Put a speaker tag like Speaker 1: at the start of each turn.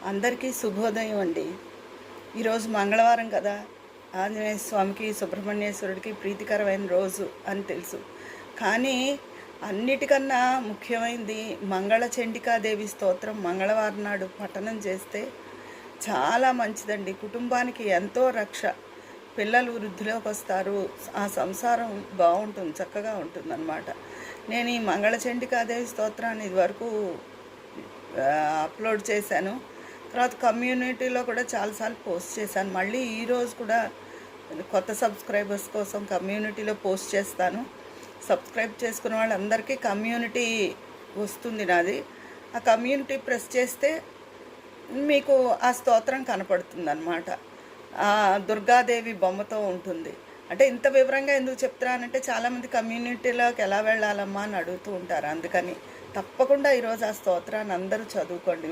Speaker 1: అందరికీ శుభోదయం అండి. ఈరోజు మంగళవారం కదా, ఆంజనేయ స్వామికి సుబ్రహ్మణ్యేశ్వరుడికి ప్రీతికరమైన రోజు అని తెలుసు. కానీ అన్నిటికన్నా ముఖ్యమైనది మంగళ చండికాదేవి స్తోత్రం మంగళవారం నాడు పఠనం చేస్తే చాలా మంచిదండి. కుటుంబానికి ఎంతో రక్ష. పిల్లలు వృద్ధిలోకి వస్తారు, ఆ సంసారం బాగుంటుంది, చక్కగా ఉంటుందన్నమాట. నేను ఈ మంగళ చండికాదేవి స్తోత్రాన్ని ఇదివరకు అప్లోడ్ చేశాను. తర్వాత కమ్యూనిటీలో కూడా చాలాసార్లు పోస్ట్ చేశాను. మళ్ళీ ఈరోజు కూడా కొత్త సబ్స్క్రైబర్స్ కోసం కమ్యూనిటీలో పోస్ట్ చేస్తాను. సబ్స్క్రైబ్ చేసుకున్న వాళ్ళందరికీ కమ్యూనిటీ వస్తుంది నాది. ఆ కమ్యూనిటీ ప్రెస్ చేస్తే మీకు ఆ స్తోత్రం కనపడుతుంది అన్నమాట. దుర్గాదేవి బొమ్మతో ఉంటుంది. అంటే ఇంత వివరంగా ఎందుకు చెప్తున్నానంటే చాలామంది కమ్యూనిటీలోకి ఎలా వెళ్ళాలమ్మా అని అడుగుతూ ఉంటారు. అందుకని తప్పకుండా ఈరోజు ఆ స్తోత్రాన్ని అందరూ చదువుకోండి.